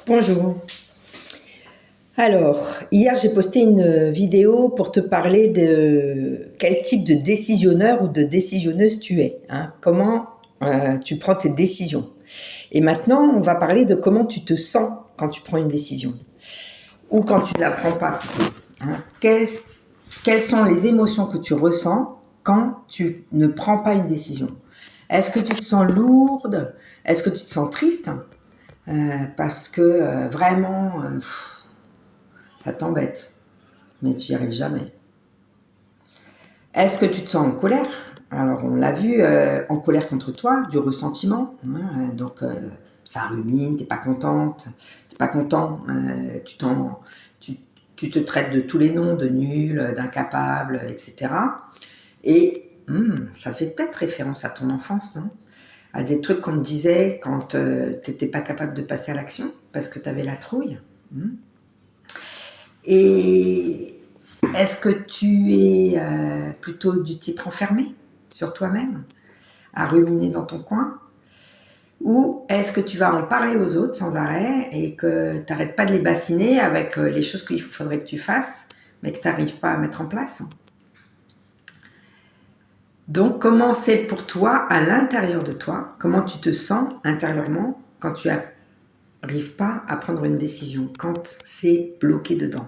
Bonjour. Alors, hier j'ai posté une vidéo pour te parler de quel type de décisionneur ou de décisionneuse tu es, hein, comment tu prends tes décisions. Et maintenant, on va parler de comment tu te sens quand tu prends une décision ou quand tu ne la prends pas. Hein. Quelles sont les émotions que tu ressens quand tu ne prends pas une décision? Est-ce que tu te sens lourde? Est-ce que tu te sens triste? Parce que vraiment, ça t'embête, mais tu n'y arrives jamais. Est-ce que tu te sens en colère? Alors, on l'a vu, en colère contre toi, du ressentiment. Hein, donc, ça rumine, t'es pas contente, t'es pas content, tu, tu te traites de tous les noms, de nul, d'incapable, etc. Et ça fait peut-être référence à ton enfance, non? À des trucs qu'on te disait quand t'étais pas capable de passer à l'action parce que t'avais la trouille. Et est-ce que tu es plutôt du type renfermé sur toi-même, à ruminer dans ton coin? Ou est-ce que tu vas en parler aux autres sans arrêt et que tu n'arrêtes pas de les bassiner avec les choses qu'il faudrait que tu fasses, mais que tu n'arrives pas à mettre en place? Donc, comment c'est pour toi, à l'intérieur de toi, comment tu te sens intérieurement quand tu n'arrives pas à prendre une décision, quand c'est bloqué dedans?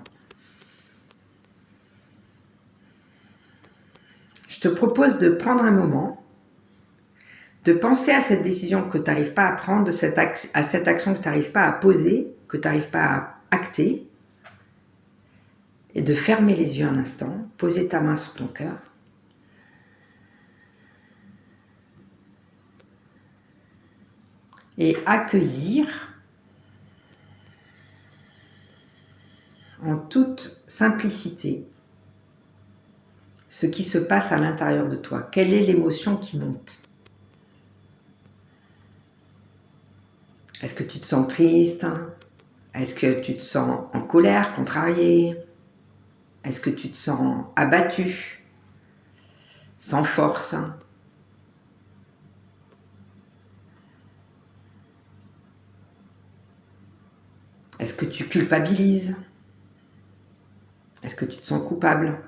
Je te propose de prendre un moment, de penser à cette décision que tu n'arrives pas à prendre, à cette action que tu n'arrives pas à poser, que tu n'arrives pas à acter, et de fermer les yeux un instant, poser ta main sur ton cœur, et accueillir en toute simplicité ce qui se passe à l'intérieur de toi. Quelle est l'émotion qui monte? Est-ce que tu te sens triste? Est-ce que tu te sens en colère, contrarié? Est-ce que tu te sens abattu, sans force? Est-ce que tu culpabilises? Est-ce que tu te sens coupable?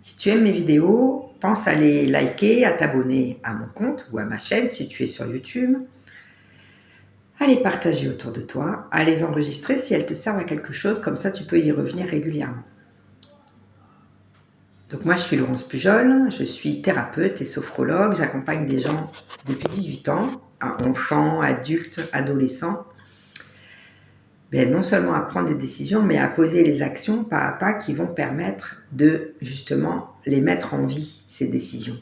Si tu aimes mes vidéos, pense à les liker, à t'abonner à mon compte ou à ma chaîne si tu es sur YouTube, à les partager autour de toi, à les enregistrer si elles te servent à quelque chose, comme ça tu peux y revenir régulièrement. Donc moi je suis Laurence Pujol, je suis thérapeute et sophrologue, j'accompagne des gens depuis 18 ans, enfants, adultes, adolescents, non seulement à prendre des décisions, mais à poser les actions pas à pas qui vont permettre de justement les mettre en vie, ces décisions.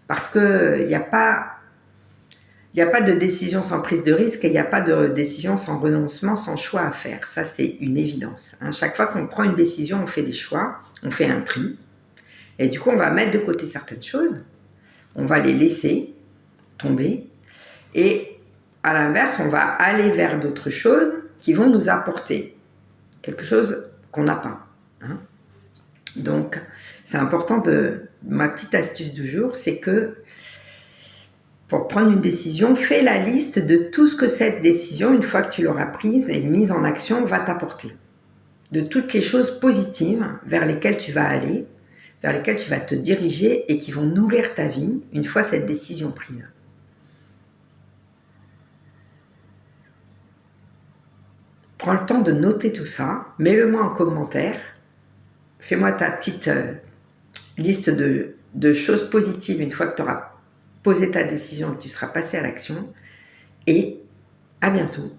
Parce qu'il n'y a pas de décision sans prise de risque et il n'y a pas de décision sans renoncement, sans choix à faire. Ça, c'est une évidence. Chaque fois qu'on prend une décision, on fait des choix, on fait un tri. Et du coup, on va mettre de côté certaines choses, on va les laisser tomber. Et à l'inverse, on va aller vers d'autres choses qui vont nous apporter quelque chose qu'on n'a pas. Donc, c'est important ma petite astuce du jour, c'est que pour prendre une décision, fais la liste de tout ce que cette décision, une fois que tu l'auras prise et mise en action, va t'apporter. De toutes les choses positives vers lesquelles tu vas aller, vers lesquelles tu vas te diriger et qui vont nourrir ta vie une fois cette décision prise. Prends le temps de noter tout ça, mets-le-moi en commentaire, fais-moi ta petite liste de choses positives une fois que tu auras posé ta décision et que tu seras passé à l'action. Et à bientôt